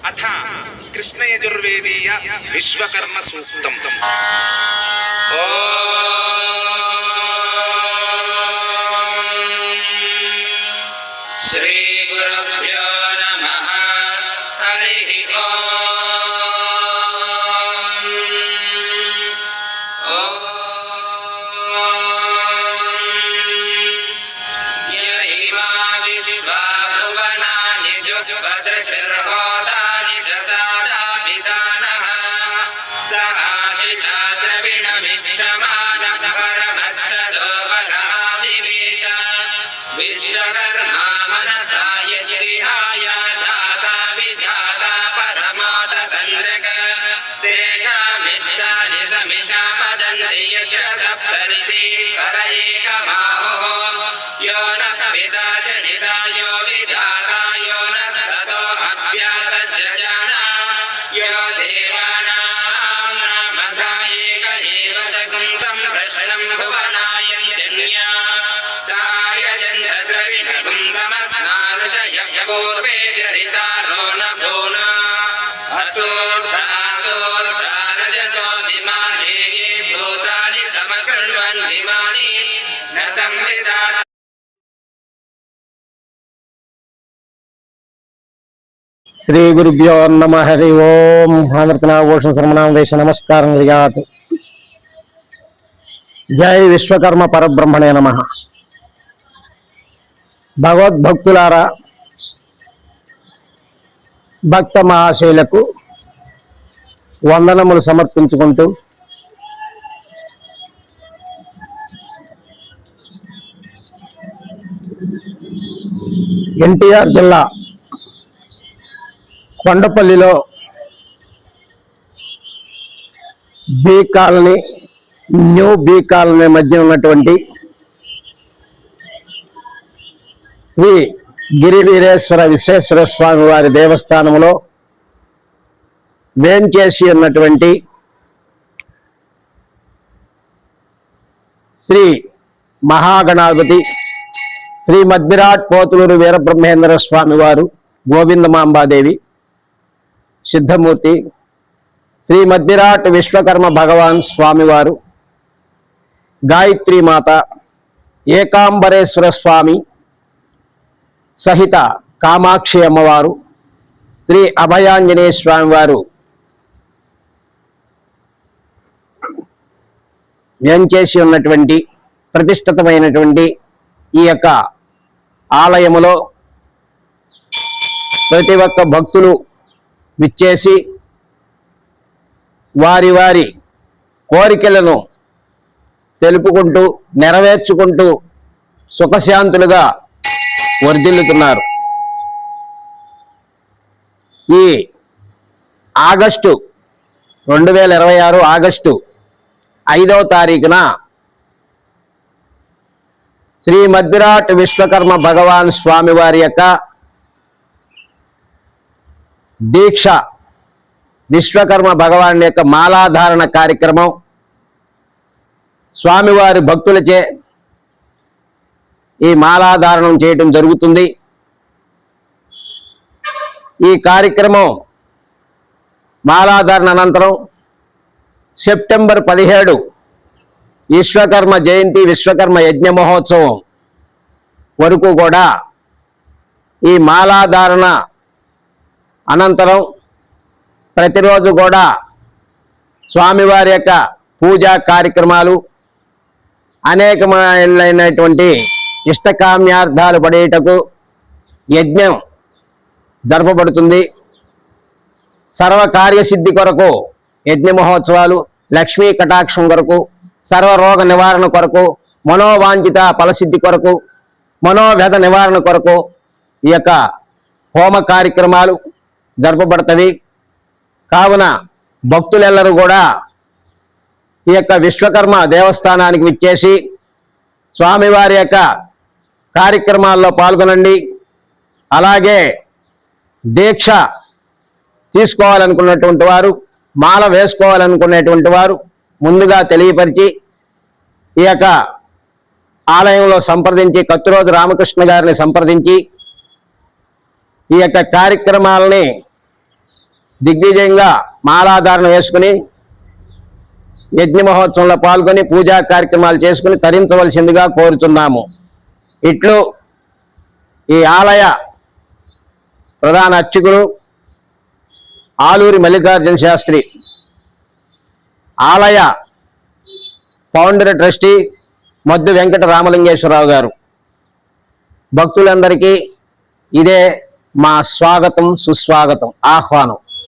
అథ కృష్ణ యజుర్వేదీయ విశ్వకర్మ సూక్తం. శ్రీ గురుభ్యో నమః. హరి ఓం. యైమా విశ్వా భువనాని జుగ్భద్రశిర్హోతాని శశాదాభిదానః సహాశిషా ద్రవిణమిచ్చమానః పరమచ్చదో వరావివేశ విశ్వకర్మా మనసా యద్విహాయ ధాతా విధాతా పరమోత సంద్రక తేషామిష్టాని సమిషామదంతి యత్ర సప్తర్షి పరయేకమాహో యో నః విదాయ నిదాయో విధాతా యో నః సతో అభ్యాసజ్జాన యో దేవానాం నామధాయేక ఏవదకం సంప్రశ్నం భువనాయంత్యన్యా తాయజంత ద్రవిణకం సమస్నానుషయ పూర్వే జరితారో న భూనా అసోర్ధారజసో విమానే ఏ భూతాని సమకృణ్వన్ విమాని న తం విదాత. శ్రీ గురుభ్యో నమ. హరి ఓం. ఆంధ్రనాభూషణ శర్మణాం వేష నమస్కారం విజాత్. జై విశ్వకర్మ పరబ్రహ్మణే నమ. భగవద్భక్తులారా, భక్త మహాశైలకు వందనములు సమర్పించుకుంటూ ఎన్టీఆర్ జిల్లా కొండపల్లిలో B colony, new B colony మధ్య ఉన్నటువంటి శ్రీ గిరివీరేశ్వర విశ్వేశ్వర స్వామి వారి దేవస్థానంలో వేంచేసి ఉన్నటువంటి శ్రీ మహాగణాధిపతి శ్రీ మద్విరాట్ పోతులూరు వీరబ్రహ్మేంద్ర స్వామి వారు, గోవిందమాంబాదేవి, సిద్ధమూర్తి, శ్రీ మద్విరాట్ విశ్వకర్మ భగవాన్ స్వామివారు, గాయత్రీమాత, ఏకాంబరేశ్వర స్వామి సహిత కామాక్షి అమ్మవారు, శ్రీ అభయాంజనేయ స్వామివారు వ్యంచేసి ఉన్నటువంటి ప్రతిష్ఠితమైనటువంటి ఈ యొక్క ఆలయములో ప్రతి ఒక్క భక్తులు విచ్చేసి వారి వారి కోరికలను తెలుపుకుంటూ నెరవేర్చుకుంటూ సుఖశాంతులుగా వర్ధిల్లుతున్నారు. ఈ ఆగస్టు 2026 ఆగస్టు 5వ తారీఖున శ్రీ మద్విరాట్ విశ్వకర్మ భగవాన్ స్వామి వారి యొక్క దీక్ష, విశ్వకర్మ భగవాన్ యొక్క మాలాధారణ కార్యక్రమం స్వామివారి భక్తులచే ఈ మాలాధారణం చేయటం జరుగుతుంది. ఈ కార్యక్రమం మాలాధారణ అనంతరం సెప్టెంబర్ 17 విశ్వకర్మ జయంతి, విశ్వకర్మ యజ్ఞ మహోత్సవం వరకు కూడా ఈ మాలాధారణ అనంతరం ప్రతిరోజు కూడా స్వామివారి యొక్క పూజా కార్యక్రమాలు, అనేకమైనటువంటి ఇష్టకామ్యార్థాలు పడేటకు యజ్ఞం జరపబడుతుంది. సర్వకార్యసిద్ధి కొరకు యజ్ఞ మహోత్సవాలు, లక్ష్మీ కటాక్షం కొరకు, సర్వరోగ నివారణ కొరకు, మనోవాంఛిత ఫలసిద్ధి కొరకు, మనోవ్యధ నివారణ కొరకు ఈ యొక్క హోమ కార్యక్రమాలు జరపబడతవి. కావున భక్తులెల్లరూ కూడా ఈ యొక్క విశ్వకర్మ దేవస్థానానికి విచ్చేసి స్వామివారి యొక్క కార్యక్రమాల్లో పాల్గొనండి. అలాగే దీక్ష తీసుకోవాలనుకున్నటువంటి వారు, మాల వేసుకోవాలనుకునేటువంటి వారు ముందుగా తెలియపరిచి ఈ యొక్క ఆలయంలో సంప్రదించి కత్తిరోజు రామకృష్ణ గారిని సంప్రదించి ఈ యొక్క కార్యక్రమాలని దిగ్విజయంగా మాలాధారణ వేసుకుని యజ్ఞ మహోత్సవంలో పాల్గొని పూజా కార్యక్రమాలు చేసుకుని తరించవలసిందిగా కోరుతున్నాము. ఇట్లు ఈ ఆలయ ప్రధాన అర్చకులు ఆలూరి మల్లికార్జున శాస్త్రి, ఆలయ ఫౌండర్ ట్రస్టీ మొద్దు వెంకట రామలింగేశ్వరరావు గారు. భక్తులందరికీ ఇదే మా స్వాగతం, సుస్వాగతం, ఆహ్వానం.